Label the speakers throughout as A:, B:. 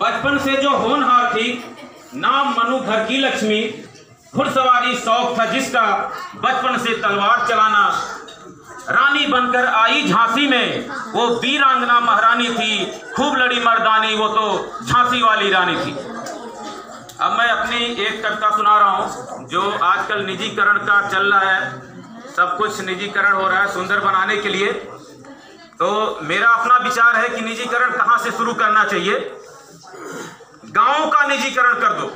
A: बचपन से जो होनहार थी, नाम मनु घर की लक्ष्मी, घुड़सवारी शौक था जिसका, बचपन से तलवार चलाना। रानी बनकर आई झांसी में, वो वीरांगना महारानी थी, खूब लड़ी मर्दानी, वो तो झांसी वाली रानी थी। अब मैं अपनी एक कविता सुना रहा हूँ जो आजकल निजीकरण का चल रहा है, सब कुछ निजीकरण हो रहा है सुंदर बनाने के लिए। तो मेरा अपना विचार है कि निजीकरण कहाँ से शुरू करना चाहिए। गाँव का निजीकरण कर दो,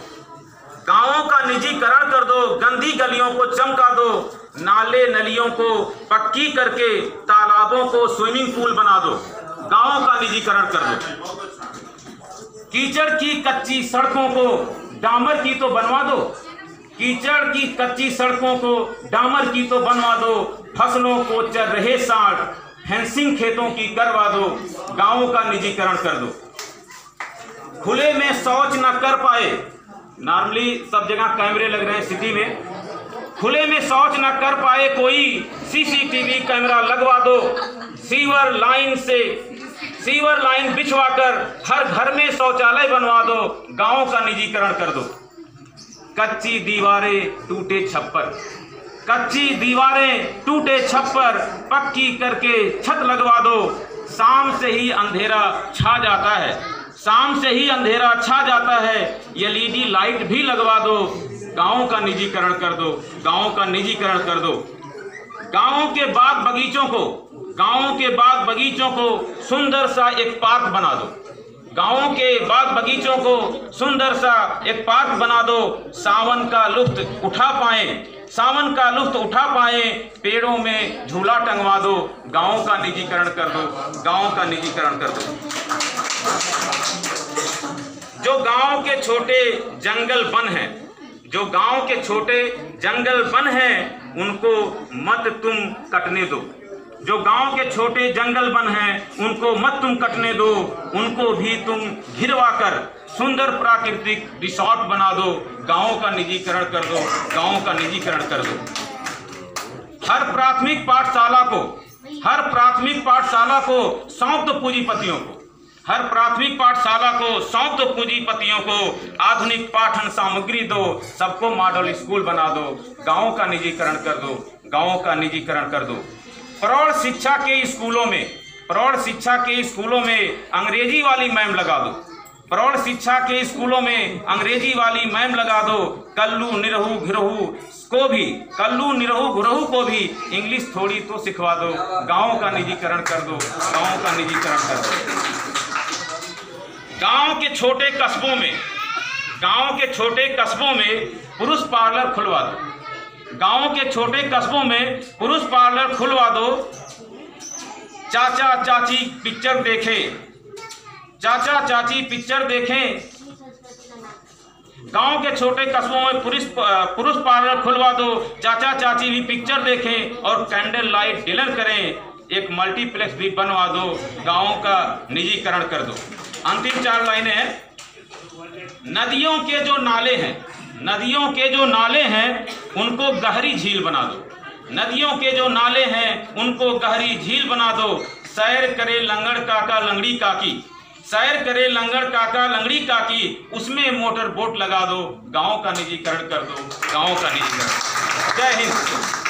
A: गाँवों का निजीकरण कर दो, गंदी गलियों को चमका दो, नाले नलियों को पक्की करके तालाबों को स्विमिंग पूल बना दो। गाँवों का निजीकरण कर दो। कीचड़ की कच्ची सड़कों को डामर की तो बनवा दो, कीचड़ की कच्ची सड़कों को डामर की तो बनवा दो, फसलों को चर रहे सांड फेंसिंग खेतों की करवा दो। गाँवों का निजीकरण कर दो। खुले में शौच न कर पाए, नॉर्मली सब जगह कैमरे लग रहे हैं सिटी में, खुले में शौच न कर पाए कोई, सीसीटीवी कैमरा लगवा दो। सीवर लाइन बिछवाकर हर घर में शौचालय बनवा दो। गाँव का निजीकरण कर दो। कच्ची दीवारें टूटे छप्पर, कच्ची दीवारें टूटे छप्पर पक्की करके छत लगवा दो। शाम से ही अंधेरा छा जाता है, शाम से ही अंधेरा छा जाता है, एलईडी लाइट भी लगवा दो। गाँव का निजीकरण कर दो। गाँव का निजीकरण कर दो। गाँव के बाग बगीचों को, गाँव के बाग बगीचों को सुंदर सा एक पार्क बना दो। गाँव के बाग बगीचों को सुंदर सा एक पार्क बना दो। सावन का लुत्फ उठा पाए, सावन का लुत्फ उठा पाए, पेड़ों में झूला टंगवा दो। गाँव का निजीकरण कर दो। गाँव का निजीकरण कर दो। जो गाँव के छोटे जंगल वन हैं, जो गांव के छोटे जंगल वन हैं, उनको मत तुम कटने दो। जो गांव के छोटे जंगल वन हैं, उनको मत तुम कटने दो, उनको भी तुम घिरवा कर सुंदर प्राकृतिक रिसोर्ट बना दो। गांव का निजीकरण कर दो। गांव का निजीकरण कर दो। हर प्राथमिक पाठशाला को, हर प्राथमिक पाठशाला को सौंप दो पूंजीपतियों को, हर प्राथमिक पाठशाला को सौंप दो पूंजीपतियों को। आधुनिक पाठन सामग्री दो, सबको मॉडल स्कूल बना दो। गाँव का निजीकरण कर दो। गाँव का निजीकरण कर दो। प्रौढ़ शिक्षा के स्कूलों में, प्रौढ़ शिक्षा के स्कूलों में अंग्रेजी वाली मैम लगा दो। प्रौढ़ शिक्षा के स्कूलों में अंग्रेजी वाली मैम लगा दो। कल्लू निरहू घिरहू को भी, कल्लू निरहू घिरहू को भी इंग्लिश थोड़ी तो सिखवा दो। गाँव का निजीकरण कर दो। गाँव का निजीकरण कर दो। गांव के छोटे कस्बों में, गांव के छोटे कस्बों में पुरुष पार्लर खुलवा दो। गांव के छोटे कस्बों में पुरुष पार्लर खुलवा दो। चाचा चाची पिक्चर देखें, चाचा चाची पिक्चर देखें। गांव के छोटे कस्बों में पुरुष पार्लर खुलवा दो, चाचा चाची भी पिक्चर देखें और कैंडल लाइट डिनर करें। एक मल्टीप्लेक्स भी बनवा दो। गांव का निजीकरण कर दो। अंतिम 4 लाइनें हैं। नदियों के जो नाले हैं, नदियों के जो नाले हैं, उनको गहरी झील बना दो। नदियों के जो नाले हैं, उनको गहरी झील बना दो। सैर करे लंगड़ काका लंगड़ी काकी, सैर करे लंगड़ काका लंगड़ी काकी, उसमें मोटर बोट लगा दो। गाँव का निजीकरण कर दो। गाँव का निजीकरण। जय हिंद।